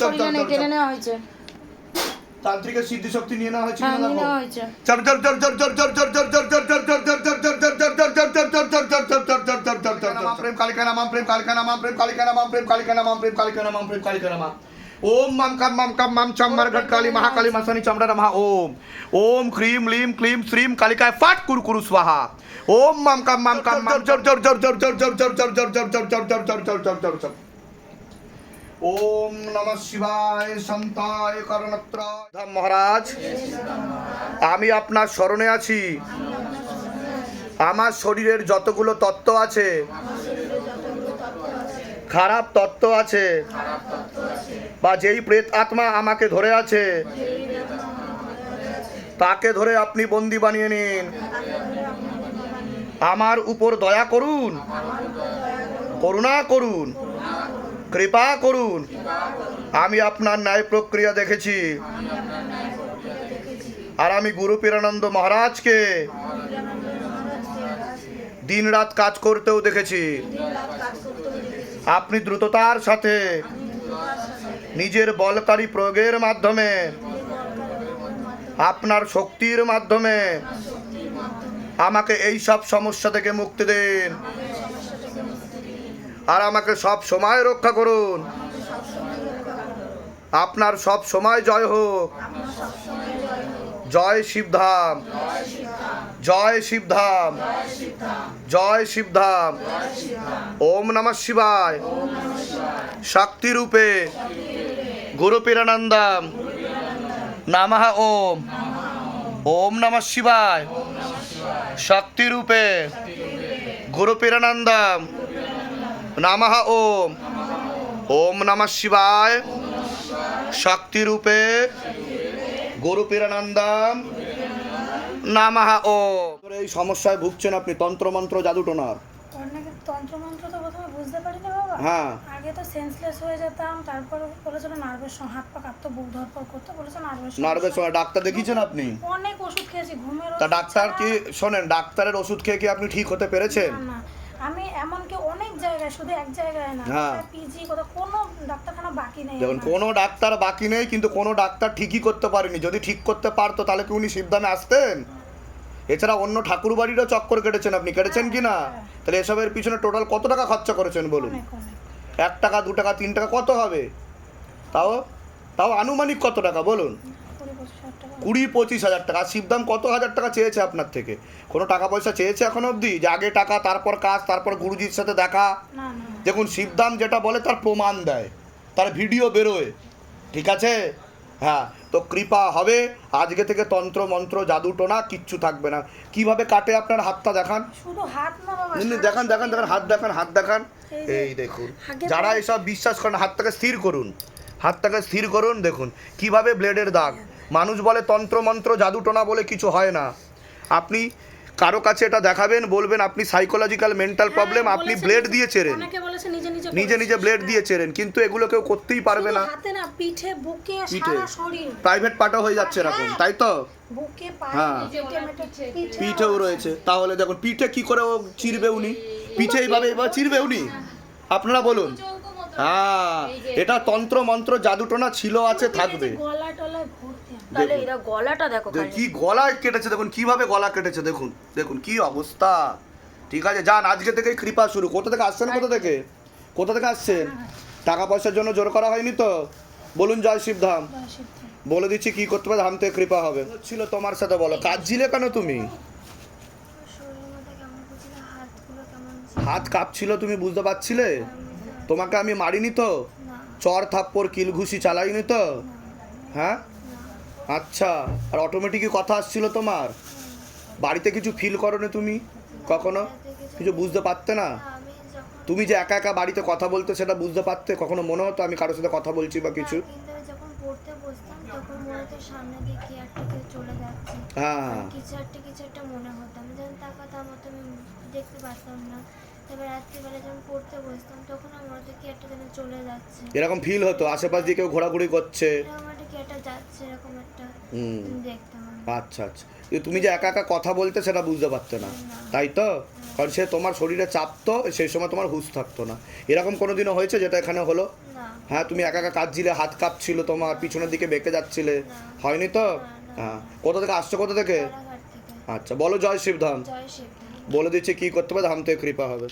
শরীরে নেই, টেনে নেওয়া হয়েছে। তান্ত্রিকের সিদ্ধি শক্তি নিয়ে নেওয়া হয়েছে। হ্যাঁ, নিয়ে নেওয়া হয়েছে। ओम मम कम मम कम मम चम मरघट काली महाकाली मसनी चमड़ा नमः ओम ओम क्रीम लीम क्लीम श्रीम कालिकाय फाट कुरु कुरु स्वाहा ओम मम कम मम कम मम जर जर जर जर जर जर जर जर जर जर जर जर जर जर जर जर जर ओम नमः शिवाय संताय करणत्र महाराज আমি আপনার শরণে আছি আমার শরীরের যতগুলো তত্ত্ব আছে খারাপ তত্ত্ব আছে বা যেই প্রেত আত্মা আমাকে ধরে আছে তাকে ধরে আপনি বন্দি বানিয়ে নিন আমার উপর দয়া করুন করুণা করুন কৃপা করুন আমি আপনার ন্যায় প্রক্রিয়া দেখেছি আর আমি গুরু পীরানন্দ মহারাজকে দিনরাত কাজ করতেও দেখেছি আপনি দ্রুততার সাথে নিজের বলকারী প্রয়োগের মাধ্যমে আপনার শক্তির মাধ্যমে আমাকে এই সব সমস্যা থেকে মুক্তি দিন আর আমাকে সব সময় রক্ষা করুন আপনার সব সময় জয় হোক জয় শিবধাম জয় শিবধাম জয় শিবধাম ওম নমঃ শিবায় শক্তি রূপে গুরু পীরানন্দম নমঃ ওম ওম নমঃ শিবায় শক্তি রূপে গুরু পীরানন্দম নমঃ ওম ওম নমঃ শিবায় শক্তি রূপে গুরু পীরানন্দম নামাহ ও এই সমস্যায় ভুগছেন আপনি তন্ত্রমন্ত্র জাদুটোনার। অনেকে তন্ত্রমন্ত্র তো প্রথমে বুঝতে পারিনি বাবা। হ্যাঁ। আগে তো সেন্সলেস হয়ে যেতাম, তারপর বলেছিল নার্ভের হাত পা কাঁপতো, বুক ধরপড় করতো, বলেছিল নার্ভের সময় ডাক্তার দেখিয়েছেন আপনি? অনেক ওষুধ খেয়েছি, ঘুমের তা ওষুধ ডাক্তার ছাড়া- কি শোনেন, ডাক্তারের ওষুধ খেয়ে কি আপনি ঠিক হতে পেরেছেন? না, না, আমি এমনকি অনেক জায়গায়, শুধু এক জায়গায় না, হ্যাঁ। পিজি কোথাও কোনো ডাক্তারখানা বাকি নেই দেখুন আমার। কোনো ডাক্তার বাকি নেই, কিন্তু কোনো ডাক্তার ঠিকই করতে পারেনি। যদি ঠিক করতে পারতো তাহলে কি উনি শিবধামে আসতেন? এছাড়া অন্য ঠাকুর বাড়িরও চক্কর কেটেছেন আপনি, কেটেছেন কি না? তাহলে এসবের পিছনে টোটাল কত টাকা খরচা করেছেন বলুন? অনেক অনেক 1 টাকা 2 টাকা 3 টাকা কত হবে? তাও তাও আনুমানিক কত টাকা বলুন? 20-25 টাকা। 20-25 হাজার টাকা। আর শিবধাম কত হাজার টাকা চেয়েছে আপনার থেকে? কোনো টাকা পয়সা চেয়েছে এখন অবধি যে আগে টাকা তারপর কাজ তারপর গুরুজির সাথে দেখা? না, না, দেখুন শিবধাম যেটা বলে তার প্রমাণ দেয়, তার ভিডিও বেরোয়, ঠিক আছে? হ্যাঁ, তো কৃপা হবে। আজকে থেকে তন্ত্র মন্ত্র জাদু টোনা কিচ্ছু থাকবে না। কিভাবে কাটে আপনার হাতটা দেখান? শুধু হাত না বাবা, দেখান দেখান দেখান, হাত দেখান, হাত দেখান। এই যে, এই দেখুন, আগে যারা এসব বিশ্বাস করেন হাতটাকে স্থির করুন, হাতটাকে স্থির করুন। দেখুন কিভাবে ব্লেডের দাগ। মানুষ বলে তন্ত্র মন্ত্র জাদু টোনা বলে কিছু হয় না। আপনি কারো কাছে এটা দেখাবেন, বলবেন আপনি সাইকোলজিক্যাল মেন্টাল প্রবলেম, আপনি বলেছে ব্লেড নিজে- দিয়ে চেরেন, অনেকে বলেছে নিজে নিজে নিজে করেছে। নিজে ব্লেড দিয়ে চেরেন, কিন্তু এগুলো কেউ করতেই পারবে শুধু না। হাতে না, পিঠে, বুকে, পিঠে। সারা শরীর, প্রাইভেট পার্টও হয়ে যাচ্ছে এরকম, তাই তো? বুকে, পায়ে, হ্যাঁ। পেটে, পিঠে, পিঠেও রয়েছে। তাহলে দেখুন পিঠে কি করে ও চিরবে উনি? পিঠে এইভাবে এইভাবে চিরবে উনি? আপনারা বলুন। হ্যাঁ, এটা তন্ত্র মন্ত্র জাদুটোনা ছিল, আছে, থাকবে। গলা টলায় ভর্তি। তাহলে এরা গলাটা দেখো খালি। কি গলা কেটেছে দেখুন, কিভাবে গলা কেটেছে দেখুন, দেখুন কি অবস্থা। ঠিক আছে, যান, আজকে থেকে কৃপা শুরু। কোথা থেকে আসছেন? কোথা থেকে আসছেন? টাকা পয়সার জন্য জোর করা হয়নি তো? বলুন জয় শিবধাম। বলে দিচ্ছি কি করতে হবে, ধাম থেকে কৃপা হবে। ছিল তোমার সাথে, বলো কাঁদছিলে কেন তুমি? শরীরের মধ্যে কেমন করছিল, হাতগুলো কেমন হাত কাঁপছিল, তুমি বুঝতে পারছিলে? তোমাকে আমি মারিনি তো? না, চর থাপ্পড় কিল ঘুষি চালাইনি তো? হ্যাঁ, না, আচ্ছা। আর অটোমেটিকই কথা আসছিল তোমার? বাড়িতে কিছু ফিল করোনি তুমি কখনো? কিছু বুঝতে পারতে না? আমি যখন তুমি যে একা একা বাড়িতে কথা বলতে সেটা বুঝতে পারতে? কখনো মনে হতো আমি কারোর সাথে কথা বলছি বা কিছু? কিন্তু আমি যখন পড়তে বসতাম তখন মনে হতো সামনে দিয়ে কি একটা কেউ চলে যাচ্ছে, হ্যাঁ, কিছু একটা মনে হতো। আমি যখন তাকাতাম মতো আমি দেখতে পারতাম না। তারপর রাত্রিবেলা যখন পড়তে বসতাম তখন আমার মনে হতো কি একটা যেন চলে যাচ্ছে, এরকম ফিল হতো আশেপাশ দিয়ে কেউ ঘোরাঘুরি করছে? এরকম একটা কি একটা যাচ্ছে, এরকম একটা হুম, দেখতাম আমি। আচ্ছা আচ্ছা। কিন্তু তুমি যে একা একা কথা বলতে সেটা বুঝতে পারতে না, তাই তো? কারণ সে তোমার শরীরে চাপতো, সেই সময় তোমার হুঁশ থাকতো না। এরকম কোনোদিনও হয়েছে যেটা এখানে হলো? না, হ্যাঁ, তুমি একা একা কাঁদছিলে, হাত কাঁপছিল তোমার, পিছনের দিকে বেঁকে যাচ্ছিলে, হয়নি তো? হ্যাঁ। কোথা থেকে আসছো, কোথা থেকে? রানাঘাট থেকে। আচ্ছা, বলো জয় শিবধাম। জয় শিবধাম। বলে দিচ্ছি কি করতে হবে, ধাম থেকে কৃপা হবে।